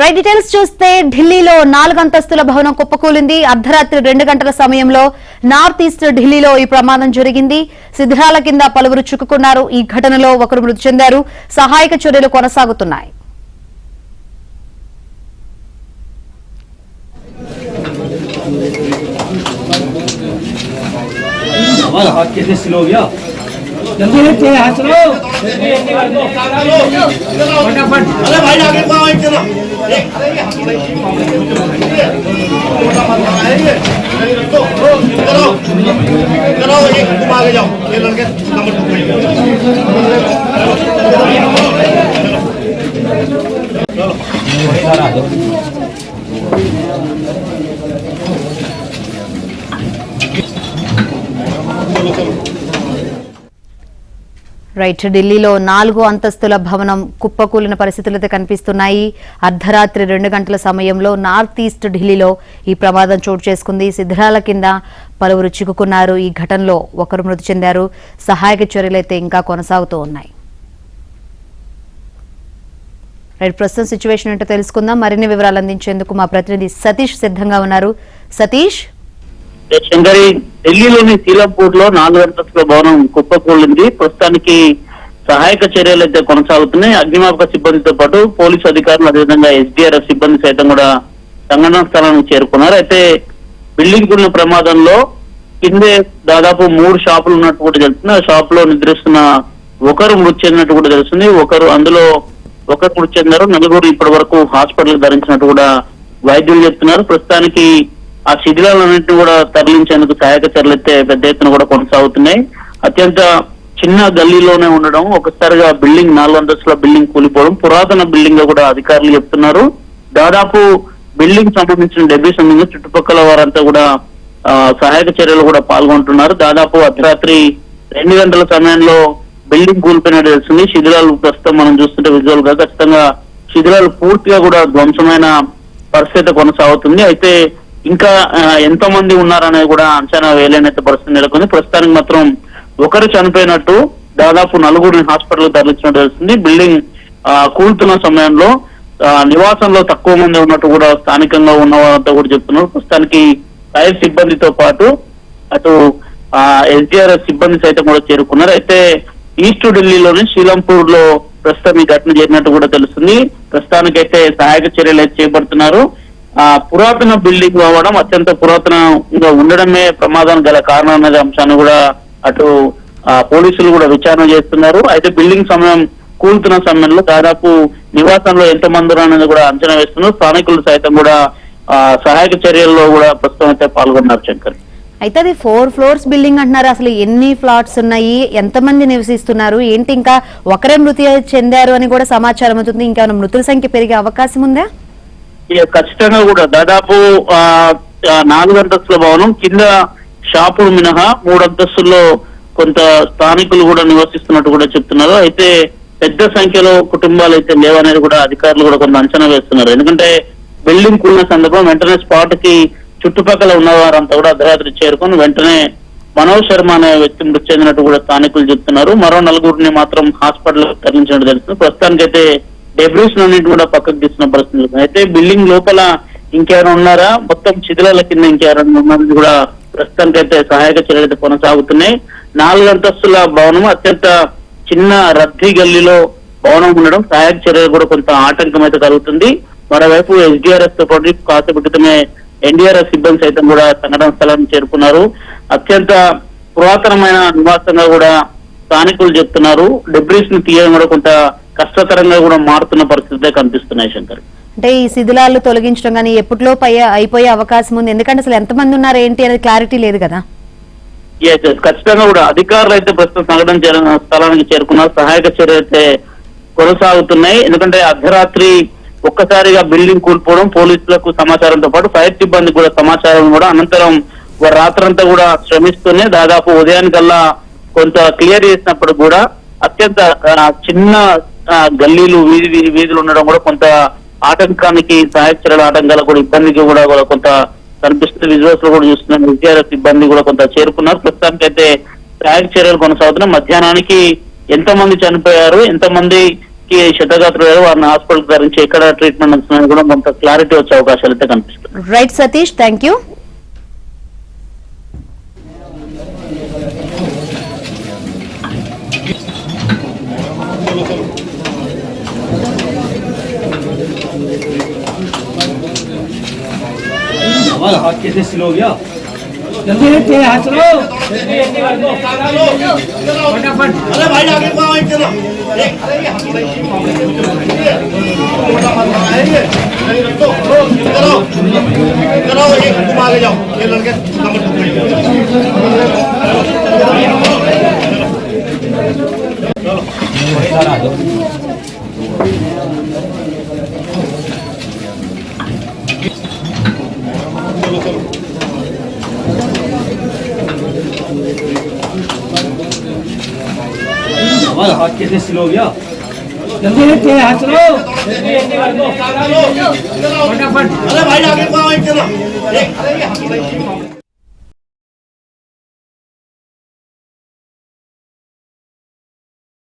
Right details చూస్తే ఢిల్లీలో 4 అంతస్తుల భవనం కుప్పకూలింది. అర్ధరాత్రి 2 గంటల సమయంలో నార్త్ ఈస్ట్ ఢిల్లీలో ఈ ప్రమాదం జరిగింది. శిథిరాల కింద పలువురు చిక్కుకున్నారు. ఈ ఘటనలో ఒకరు మృతి చెందారు. సహాయక చర్యలు కొనసాగుతున్నాయి. जल्दी लेते हैं हाथ चलो फटाफट। अरे भाई आगे पाओ एक चलो चलो एक तुम आगे जाओ ये लड़के नंबर 2 चलो రైట్ ఢిల్లీలో 4 అంతస్తుల భవనం కుప్పకూలిన పరిస్థితులైతే కనిపిస్తున్నాయి. అర్ధరాత్రి 2 గంటల సమయంలో నార్త్ ఈస్ట్ ఢిల్లీలో ఈ ప్రమాదం చోటు చేసుకుంది. శిథిరాల కింద పలువురు చిక్కుకున్నారు. ఈ ఘటనలో ఒకరు మృతి చెందారు. సహాయక చర్యలైతే ఇంకా కొనసాగుతూ ఉన్నాయి. రైట్ ప్రస్తుతం సిచ్యువేషన్ ఏంటో తెలుసుకుందాం. మరిన్ని వివరాలు అందించేందుకు మా ప్రతినిధి సతీష్ సిద్ధంగా ఉన్నారు. సతీష్, శంకరి, ఢిల్లీలోని సీలాపూర్ లో 4 అంతస్తుల భవనం కుప్పకూలింది. ప్రస్తుతానికి సహాయక చర్యలు అయితే కొనసాగుతున్నాయి. అగ్నిమాపక సిబ్బందితో పాటు పోలీసు అధికారులు, అదేవిధంగా ఎస్డీఆర్ఎఫ్ సిబ్బంది సైతం కూడా సంఘటనా స్థలానికి చేరుకున్నారు. అయితే బిల్డింగ్ కూలిన ప్రమాదంలో కిందే దాదాపు 3 షాపులు ఉన్నట్టు కూడా తెలుస్తుంది. ఆ షాప్ లో నిద్రిస్తున్న ఒకరు మృతి చెందినట్టు కూడా తెలుస్తుంది. ఒకరు మృతి చెందారు. 4 ఇప్పటి వరకు హాస్పిటల్ ధరించినట్టు కూడా వైద్యులు చెప్తున్నారు. ప్రస్తుతానికి ఆ శిథిలాలన్నింటినీ కూడా తరలించేందుకు సహాయక చర్యలు అయితే పెద్ద ఎత్తున కూడా కొనసాగుతున్నాయి. అత్యంత చిన్న గల్లీలోనే ఉండడం, ఒకసారిగా బిల్డింగ్ 4 అంతస్తుల బిల్డింగ్ కూలిపోవడం, పురాతన బిల్డింగ్ గా కూడా అధికారులు చెప్తున్నారు. దాదాపు బిల్డింగ్ సంబంధించిన డెబ్రీస్ సంబంధించి చుట్టుపక్కల వారంతా కూడా సహాయక చర్యలు కూడా పాల్గొంటున్నారు. దాదాపు అర్ధరాత్రి 2 గంటల సమయంలో బిల్డింగ్ కూలిపోయినట్టు తెలుస్తుంది. శిథిలాలు ప్రస్తుతం మనం చూస్తుంటే విజువల్ గా ఖచ్చితంగా శిథిలాలు పూర్తిగా కూడా ధ్వంసమైన పరిస్థితి కొనసాగుతుంది. అయితే ఇంకా ఎంతో మంది ఉన్నారనేది కూడా అంచనా వేయలేనైతే పరిస్థితి నెలకొంది. ప్రస్తుతానికి మాత్రం ఒకరు చనిపోయినట్టు, దాదాపు 4 హాస్పిటల్ తరలించినట్టు తెలుస్తుంది. బిల్డింగ్ కూలుతున్న సమయంలో నివాసంలో తక్కువ మంది ఉన్నట్టు కూడా స్థానికంగా ఉన్న వారంతా కూడా చెప్తున్నారు. ప్రస్తుతానికి ఫైర్ సిబ్బందితో పాటు అటు ఎస్డీఆర్ఎఫ్ సిబ్బంది సైతం కూడా చేరుకున్నారు. అయితే ఈస్ట్ ఢిల్లీలోని శ్రీలంపూర్ లో ప్రస్తుతం ఈ ఘటన జరిగినట్టు కూడా తెలుస్తుంది. ప్రస్తుతానికైతే సహాయక చర్యలు అయితే చేపడుతున్నారు. పురాతన బిల్డింగ్ అవ్వడం, అత్యంత పురాతనంగా ఉండడమే ప్రమాదానికి గల కారణం అనే అంశాన్ని కూడా అటు పోలీసులు కూడా విచారణ చేస్తున్నారు. అయితే బిల్డింగ్ కూలుతున్న సమయంలో దాదాపు నివాసంలో ఎంత మంది అనేది కూడా అంచనా వేస్తున్నారు. స్థానికులు సైతం కూడా సహాయక చర్యల్లో కూడా ప్రస్తుతం అయితే పాల్గొన్నారు. శంకర్, అయితే అది 4 ఫ్లోర్స్ బిల్డింగ్ అంటున్నారు. అసలు ఎన్ని ఫ్లాట్స్ ఉన్నాయి, ఎంతమంది నివసిస్తున్నారు ఏంటి, ఇంకా ఒకరే మృతి చెందారు అని కూడా సమాచారం అవుతుంది. ఇంకా మృతుల సంఖ్య పెరిగే అవకాశం ఉందా? ఖచ్చితంగా కూడా దాదాపు 4 అంతస్తుల భవనం కింద షాపులు మినహా 3 అంతస్తుల్లో కొంత స్థానికులు కూడా నివసిస్తున్నట్టు కూడా చెప్తున్నారు. అయితే పెద్ద సంఖ్యలో కుటుంబాలు అయితే లేవనేది కూడా అధికారులు కూడా కొంత అంచనా వేస్తున్నారు. ఎందుకంటే బిల్డింగ్ కూలిన సందర్భం వెంటనే స్పాట్ కి చుట్టుపక్కల ఉన్న వారంతా కూడా అర్ధరాత్రి చేరుకొని వెంటనే మనోజ్ శర్మ అనే వ్యక్తి మృతి చెందినట్టు కూడా స్థానికులు చెప్తున్నారు. మరో 4 మాత్రం హాస్పిటల్ తరలించినట్టు తెలుస్తుంది. ప్రస్తుతానికైతే డెబ్రీస్ అన్నింటి కూడా పక్కకు తీసిన పరిస్థితి. అయితే బిల్డింగ్ లోపల ఇంకెవరైనా ఉన్నారా, మొత్తం శిథిలాల కింద ఇంకెవరైనా ఉన్నది కూడా ప్రస్తుతానికైతే సహాయక చర్యలు అయితే కొనసాగుతున్నాయి. 4 అంతస్తుల భవనం, అత్యంత చిన్న రద్దీ గల్లీలో భవనం ఉండడం సహాయక చర్యలు కూడా కొంత ఆటంకం అయితే కలుగుతుంది. మరోవైపు ఎస్డీఆర్ఎఫ్ తో పాటు కాసేపు క్రితమే ఎన్డీఆర్ఎఫ్ సిబ్బంది సైతం కూడా సంఘటన స్థలానికి చేరుకున్నారు. అత్యంత పురాతనమైన నివాసంగా కూడా స్థానికులు చెప్తున్నారు. డెబ్రీస్ ని తీయడం కూడా కొంత కష్టతరంగా కూడా మారుతున్న పరిస్థితే కనిపిస్తున్నాయి. శంకర్, అంటే ఈ శిథిలాలు తొలగించడం కానీ ఎప్పట్లో అయిపోయే అవకాశం ఉంది? ఎందుకంటే అసలు ఎంతమంది ఉన్నారు ఏంటి అనేది క్లారిటీ లేదు కదా. ఖచ్చితంగా కూడా అధికారులు అయితే ప్రస్తుతం సంఘటన స్థలానికి చేరుకున్నారు. సహాయక చర్యలు అయితే కొనసాగుతున్నాయి. ఎందుకంటే అర్ధరాత్రి ఒక్కసారిగా బిల్డింగ్ కూలిపోవడం, పోలీసులకు సమాచారంతో పాటు ఫైర్ సిబ్బంది కూడా సమాచారం కూడా అనంతరం వారు రాత్రంతా కూడా శ్రమిస్తూనే దాదాపు ఉదయానికల్లా కొంత క్లియర్ చేసినప్పుడు కూడా అత్యంత చిన్న గల్లీలు వీధులు ఉండడం కూడా కొంత ఆటంకానికి, సహాయక చర్యల ఆటంకాలకు కూడా ఇబ్బందికి కూడా కొంత కనిపిస్తుంది. విజువల్స్ లో కూడా చూస్తున్నాం. ఎస్డీఆర్ఎఫ్ సిబ్బంది కూడా కొంత చేరుకున్నారు. ప్రస్తుతానికి అయితే సహాయక చర్యలు కొనసాగుతున్నాయి. మధ్యాహ్నానికి ఎంతమంది చనిపోయారు, ఎంతమంది కి క్షతగాత్రులు వారిని హాస్పిటల్ తరించి ఎక్కడ ట్రీట్మెంట్ అందుతున్నాయని కూడా కొంత క్లారిటీ వచ్చే అవకాశాలు అయితే కనిపిస్తుంది. Right Satish, thank you. हाथ कैसे स्लो हो गया जल्दी तेरे हाथ चलो फटाफट अरे भाई आगे को आओ चलो अरे ये हाथ चलो चलो एक तुम आगे जाओ ये लड़के नंबर 2 हाथ कैसे स्लो हो गया जल्दी तेरे हाथ चलो फटाफट अरे भाई आगे को आओ चलो